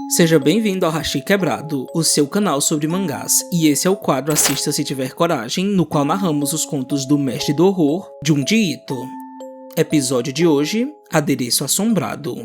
Seja bem-vindo ao Hashi Quebrado, o seu canal sobre mangás, e esse é o quadro Assista Se Tiver Coragem, no qual narramos os contos do mestre do horror, Junji Ito. Episódio de hoje, Adereço Assombrado.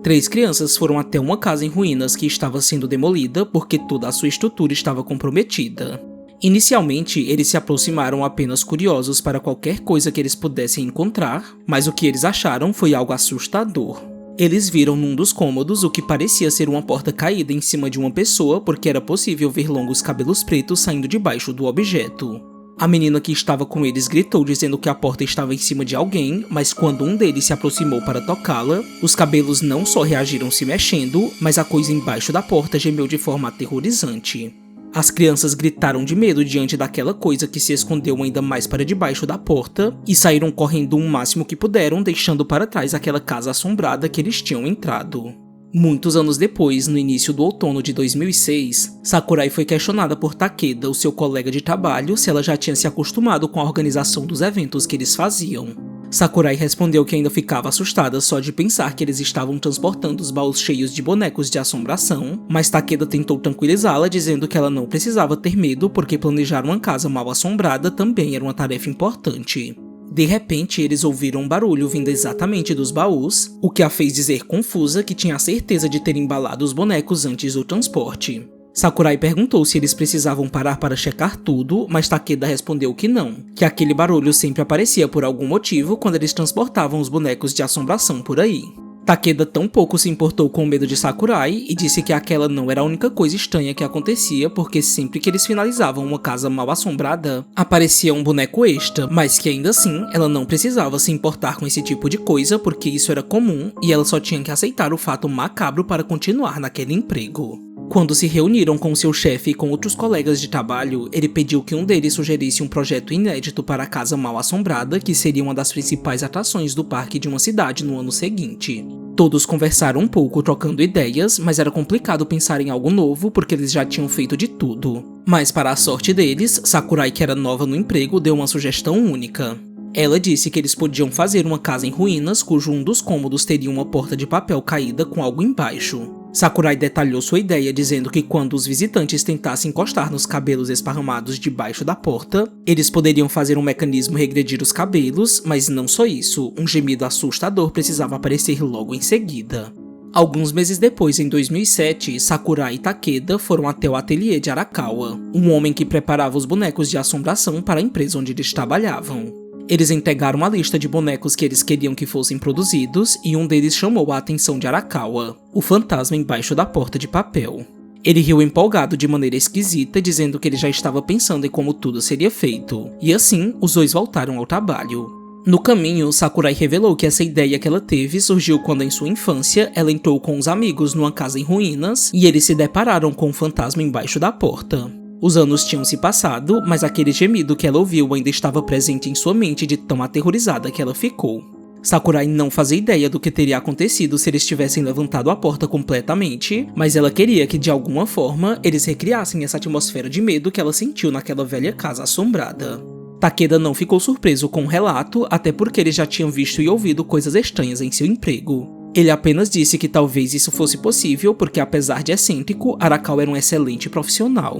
3 crianças foram até uma casa em ruínas que estava sendo demolida porque toda a sua estrutura estava comprometida. Inicialmente, eles se aproximaram apenas curiosos para qualquer coisa que eles pudessem encontrar, mas o que eles acharam foi algo assustador. Eles viram num dos cômodos o que parecia ser uma porta caída em cima de uma pessoa porque era possível ver longos cabelos pretos saindo debaixo do objeto. A menina que estava com eles gritou dizendo que a porta estava em cima de alguém, mas quando um deles se aproximou para tocá-la, os cabelos não só reagiram se mexendo, mas a coisa embaixo da porta gemeu de forma aterrorizante. As crianças gritaram de medo diante daquela coisa que se escondeu ainda mais para debaixo da porta e saíram correndo o máximo que puderam, deixando para trás aquela casa assombrada que eles tinham entrado. Muitos anos depois, no início do outono de 2006, Sakurai foi questionada por Takeda, o seu colega de trabalho, se ela já tinha se acostumado com a organização dos eventos que eles faziam. Sakurai respondeu que ainda ficava assustada só de pensar que eles estavam transportando os baús cheios de bonecos de assombração, mas Takeda tentou tranquilizá-la dizendo que ela não precisava ter medo porque planejar uma casa mal assombrada também era uma tarefa importante. De repente, eles ouviram um barulho vindo exatamente dos baús, o que a fez dizer confusa que tinha a certeza de ter embalado os bonecos antes do transporte. Sakurai perguntou se eles precisavam parar para checar tudo, mas Takeda respondeu que não, que aquele barulho sempre aparecia por algum motivo quando eles transportavam os bonecos de assombração por aí. Takeda tampouco se importou com o medo de Sakurai e disse que aquela não era a única coisa estranha que acontecia porque sempre que eles finalizavam uma casa mal assombrada, aparecia um boneco extra, mas que ainda assim ela não precisava se importar com esse tipo de coisa porque isso era comum e ela só tinha que aceitar o fato macabro para continuar naquele emprego. Quando se reuniram com seu chefe e com outros colegas de trabalho, ele pediu que um deles sugerisse um projeto inédito para a Casa Mal Assombrada, que seria uma das principais atrações do parque de uma cidade no ano seguinte. Todos conversaram um pouco trocando ideias, mas era complicado pensar em algo novo porque eles já tinham feito de tudo. Mas para a sorte deles, Sakurai, que era nova no emprego, deu uma sugestão única. Ela disse que eles podiam fazer uma casa em ruínas cujo um dos cômodos teria uma porta de papel caída com algo embaixo. Sakurai detalhou sua ideia dizendo que quando os visitantes tentassem encostar nos cabelos esparramados debaixo da porta, eles poderiam fazer um mecanismo regredir os cabelos, mas não só isso, um gemido assustador precisava aparecer logo em seguida. Alguns meses depois, em 2007, Sakurai e Takeda foram até o ateliê de Arakawa, um homem que preparava os bonecos de assombração para a empresa onde eles trabalhavam. Eles entregaram uma lista de bonecos que eles queriam que fossem produzidos e um deles chamou a atenção de Arakawa, o fantasma embaixo da porta de papel. Ele riu empolgado de maneira esquisita, dizendo que ele já estava pensando em como tudo seria feito, e assim os dois voltaram ao trabalho. No caminho, Sakurai revelou que essa ideia que ela teve surgiu quando em sua infância ela entrou com os amigos numa casa em ruínas e eles se depararam com um fantasma embaixo da porta. Os anos tinham se passado, mas aquele gemido que ela ouviu ainda estava presente em sua mente de tão aterrorizada que ela ficou. Sakurai não fazia ideia do que teria acontecido se eles tivessem levantado a porta completamente, mas ela queria que de alguma forma eles recriassem essa atmosfera de medo que ela sentiu naquela velha casa assombrada. Takeda não ficou surpreso com o relato, até porque eles já tinham visto e ouvido coisas estranhas em seu emprego. Ele apenas disse que talvez isso fosse possível porque, apesar de excêntrico, Arakawa era um excelente profissional.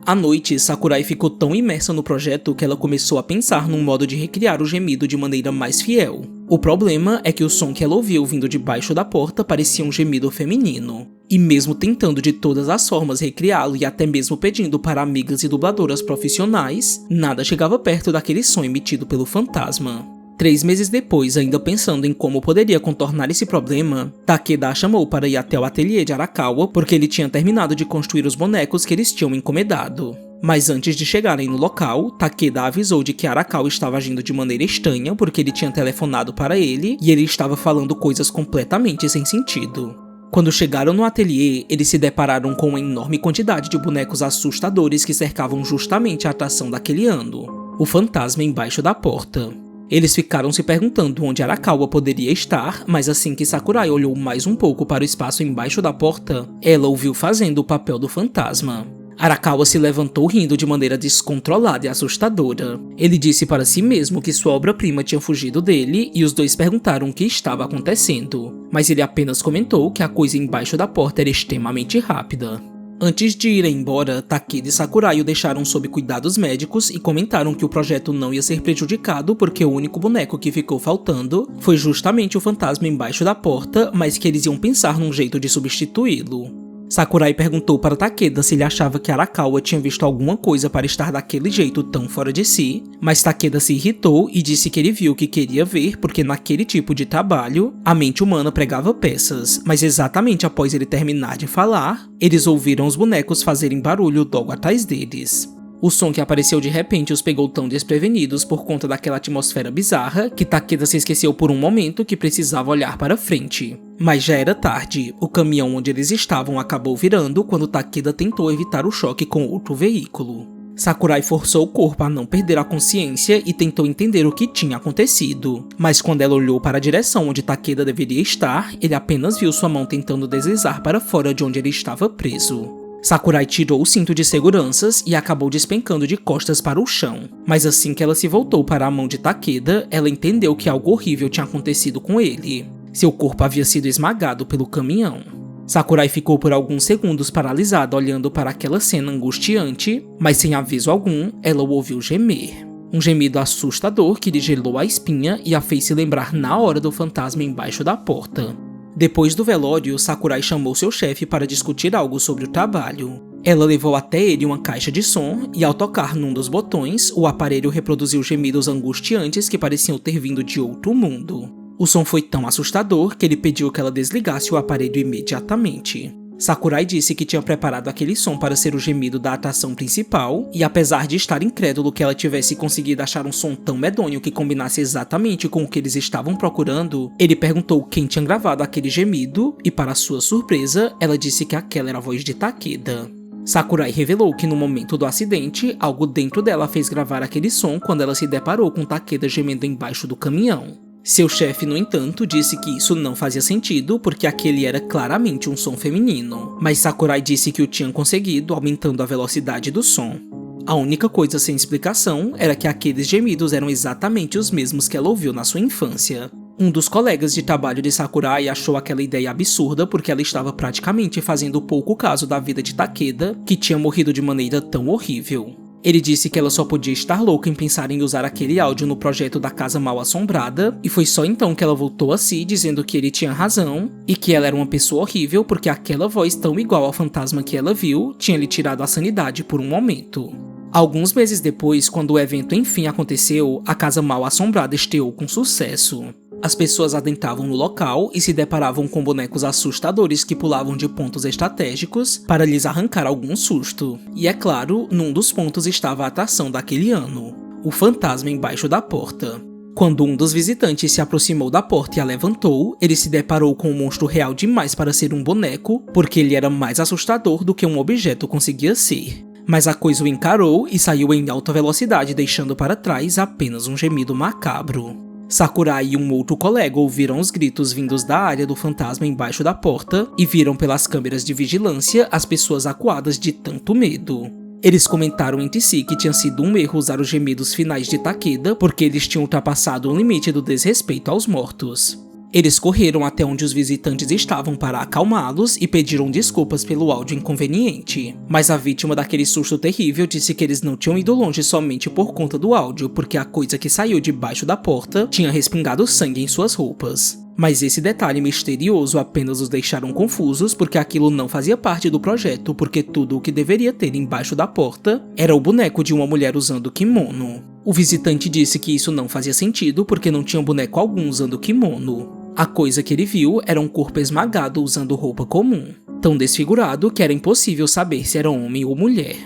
À noite, Sakurai ficou tão imersa no projeto que ela começou a pensar num modo de recriar o gemido de maneira mais fiel. O problema é que o som que ela ouviu vindo debaixo da porta parecia um gemido feminino. E mesmo tentando de todas as formas recriá-lo e até mesmo pedindo para amigas e dubladoras profissionais, nada chegava perto daquele som emitido pelo fantasma. 3 meses depois, ainda pensando em como poderia contornar esse problema, Takeda a chamou para ir até o ateliê de Arakawa porque ele tinha terminado de construir os bonecos que eles tinham encomendado. Mas antes de chegarem no local, Takeda avisou de que Arakawa estava agindo de maneira estranha porque ele tinha telefonado para ele e ele estava falando coisas completamente sem sentido. Quando chegaram no ateliê, eles se depararam com uma enorme quantidade de bonecos assustadores que cercavam justamente a atração daquele ano, o fantasma embaixo da porta. Eles ficaram se perguntando onde Arakawa poderia estar, mas assim que Sakurai olhou mais um pouco para o espaço embaixo da porta, ela o viu fazendo o papel do fantasma. Arakawa se levantou rindo de maneira descontrolada e assustadora. Ele disse para si mesmo que sua obra-prima tinha fugido dele e os dois perguntaram o que estava acontecendo, mas ele apenas comentou que a coisa embaixo da porta era extremamente rápida. Antes de irem embora, Takeda e Sakurai o deixaram sob cuidados médicos e comentaram que o projeto não ia ser prejudicado porque o único boneco que ficou faltando foi justamente o fantasma embaixo da porta, mas que eles iam pensar num jeito de substituí-lo. Sakurai perguntou para Takeda se ele achava que Arakawa tinha visto alguma coisa para estar daquele jeito tão fora de si, mas Takeda se irritou e disse que ele viu o que queria ver porque naquele tipo de trabalho, a mente humana pregava peças, mas exatamente após ele terminar de falar, eles ouviram os bonecos fazerem barulho logo atrás deles. O som que apareceu de repente os pegou tão desprevenidos por conta daquela atmosfera bizarra que Takeda se esqueceu por um momento que precisava olhar para frente. Mas já era tarde, o caminhão onde eles estavam acabou virando quando Takeda tentou evitar o choque com outro veículo. Sakurai forçou o corpo a não perder a consciência e tentou entender o que tinha acontecido, mas quando ela olhou para a direção onde Takeda deveria estar, ele apenas viu sua mão tentando deslizar para fora de onde ele estava preso. Sakurai tirou o cinto de seguranças e acabou despencando de costas para o chão, mas assim que ela se voltou para a mão de Takeda, ela entendeu que algo horrível tinha acontecido com ele. Seu corpo havia sido esmagado pelo caminhão. Sakurai ficou por alguns segundos paralisada olhando para aquela cena angustiante, mas sem aviso algum, ela o ouviu gemer. Um gemido assustador que lhe gelou a espinha e a fez se lembrar na hora do fantasma embaixo da porta. Depois do velório, Sakurai chamou seu chefe para discutir algo sobre o trabalho. Ela levou até ele uma caixa de som e ao tocar num dos botões, o aparelho reproduziu gemidos angustiantes que pareciam ter vindo de outro mundo. O som foi tão assustador que ele pediu que ela desligasse o aparelho imediatamente. Sakurai disse que tinha preparado aquele som para ser o gemido da atração principal, e apesar de estar incrédulo que ela tivesse conseguido achar um som tão medonho que combinasse exatamente com o que eles estavam procurando, ele perguntou quem tinha gravado aquele gemido, e para sua surpresa, ela disse que aquela era a voz de Takeda. Sakurai revelou que no momento do acidente, algo dentro dela fez gravar aquele som quando ela se deparou com Takeda gemendo embaixo do caminhão. Seu chefe, no entanto, disse que isso não fazia sentido porque aquele era claramente um som feminino, mas Sakurai disse que o tinham conseguido aumentando a velocidade do som. A única coisa sem explicação era que aqueles gemidos eram exatamente os mesmos que ela ouviu na sua infância. Um dos colegas de trabalho de Sakurai achou aquela ideia absurda porque ela estava praticamente fazendo pouco caso da vida de Takeda, que tinha morrido de maneira tão horrível. Ele disse que ela só podia estar louca em pensar em usar aquele áudio no projeto da Casa Mal Assombrada, e foi só então que ela voltou a si dizendo que ele tinha razão, e que ela era uma pessoa horrível porque aquela voz tão igual ao fantasma que ela viu tinha lhe tirado a sanidade por um momento. Alguns meses depois, quando o evento enfim aconteceu, a Casa Mal Assombrada estreou com sucesso. As pessoas adentravam no local e se deparavam com bonecos assustadores que pulavam de pontos estratégicos para lhes arrancar algum susto. E é claro, num dos pontos estava a atração daquele ano, o fantasma embaixo da porta. Quando um dos visitantes se aproximou da porta e a levantou, ele se deparou com um monstro real demais para ser um boneco, porque ele era mais assustador do que um objeto conseguia ser. Mas a coisa o encarou e saiu em alta velocidade, deixando para trás apenas um gemido macabro. Sakurai e um outro colega ouviram os gritos vindos da área do fantasma embaixo da porta e viram pelas câmeras de vigilância as pessoas acuadas de tanto medo. Eles comentaram entre si que tinha sido um erro usar os gemidos finais de Takeda porque eles tinham ultrapassado o limite do desrespeito aos mortos. Eles correram até onde os visitantes estavam para acalmá-los e pediram desculpas pelo áudio inconveniente. Mas a vítima daquele susto terrível disse que eles não tinham ido longe somente por conta do áudio, porque a coisa que saiu debaixo da porta tinha respingado sangue em suas roupas. Mas esse detalhe misterioso apenas os deixaram confusos porque aquilo não fazia parte do projeto, porque tudo o que deveria ter embaixo da porta era o boneco de uma mulher usando kimono. O visitante disse que isso não fazia sentido porque não tinha boneco algum usando kimono. A coisa que ele viu era um corpo esmagado usando roupa comum, tão desfigurado que era impossível saber se era homem ou mulher.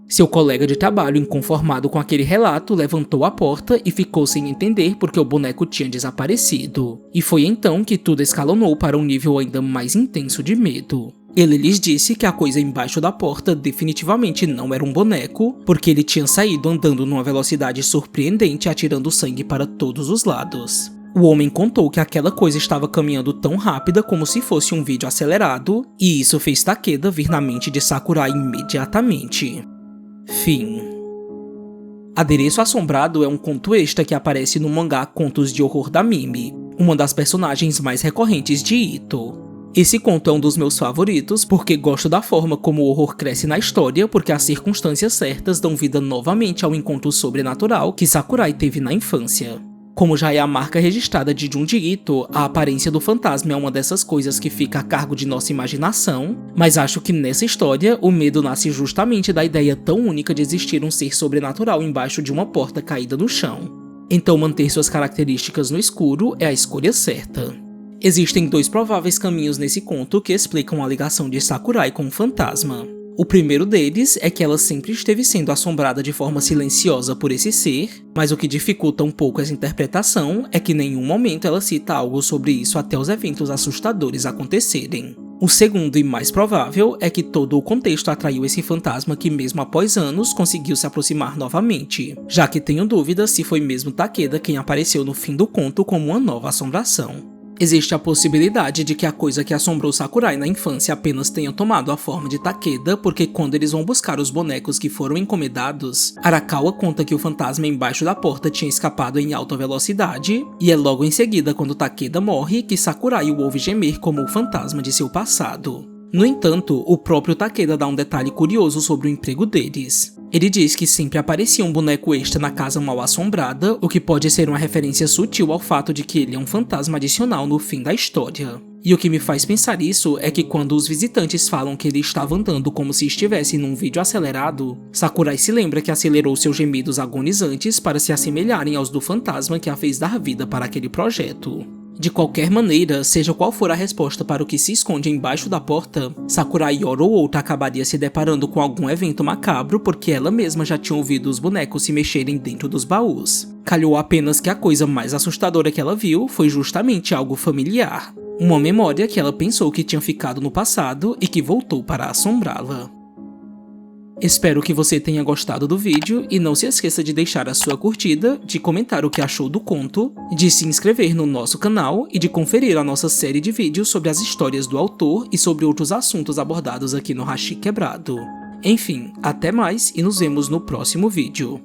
Seu colega de trabalho, inconformado com aquele relato, levantou a porta e ficou sem entender porque o boneco tinha desaparecido. E foi então que tudo escalonou para um nível ainda mais intenso de medo. Ele lhes disse que a coisa embaixo da porta definitivamente não era um boneco, porque ele tinha saído andando numa velocidade surpreendente atirando sangue para todos os lados. O homem contou que aquela coisa estava caminhando tão rápida como se fosse um vídeo acelerado, e isso fez Takeda vir na mente de Sakurai imediatamente. Fim. Adereço Assombrado é um conto extra que aparece no mangá Contos de Horror da Mimi, uma das personagens mais recorrentes de Ito. Esse conto é um dos meus favoritos porque gosto da forma como o horror cresce na história, porque as circunstâncias certas dão vida novamente ao encontro sobrenatural que Sakurai teve na infância. Como já é a marca registrada de Junji Ito, a aparência do fantasma é uma dessas coisas que fica a cargo de nossa imaginação, mas acho que nessa história o medo nasce justamente da ideia tão única de existir um ser sobrenatural embaixo de uma porta caída no chão. Então manter suas características no escuro é a escolha certa. Existem 2 prováveis caminhos nesse conto que explicam a ligação de Sakurai com o fantasma. O primeiro deles é que ela sempre esteve sendo assombrada de forma silenciosa por esse ser, mas o que dificulta um pouco essa interpretação é que em nenhum momento ela cita algo sobre isso até os eventos assustadores acontecerem. O segundo e mais provável é que todo o contexto atraiu esse fantasma que mesmo após anos conseguiu se aproximar novamente, já que tenho dúvidas se foi mesmo Takeda quem apareceu no fim do conto como uma nova assombração. Existe a possibilidade de que a coisa que assombrou Sakurai na infância apenas tenha tomado a forma de Takeda, porque quando eles vão buscar os bonecos que foram encomendados, Arakawa conta que o fantasma embaixo da porta tinha escapado em alta velocidade, e é logo em seguida quando Takeda morre que Sakurai o ouve gemer como o fantasma de seu passado. No entanto, o próprio Takeda dá um detalhe curioso sobre o emprego deles. Ele diz que sempre aparecia um boneco extra na casa mal assombrada, o que pode ser uma referência sutil ao fato de que ele é um fantasma adicional no fim da história. E o que me faz pensar isso é que quando os visitantes falam que ele estava andando como se estivesse num vídeo acelerado, Sakurai se lembra que acelerou seus gemidos agonizantes para se assemelharem aos do fantasma que a fez dar vida para aquele projeto. De qualquer maneira, seja qual for a resposta para o que se esconde embaixo da porta, Sakurai hora ou outra acabaria se deparando com algum evento macabro porque ela mesma já tinha ouvido os bonecos se mexerem dentro dos baús. Calhou apenas que a coisa mais assustadora que ela viu foi justamente algo familiar. Uma memória que ela pensou que tinha ficado no passado e que voltou para assombrá-la. Espero que você tenha gostado do vídeo e não se esqueça de deixar a sua curtida, de comentar o que achou do conto, de se inscrever no nosso canal e de conferir a nossa série de vídeos sobre as histórias do autor e sobre outros assuntos abordados aqui no Hashi Quebrado. Enfim, até mais e nos vemos no próximo vídeo.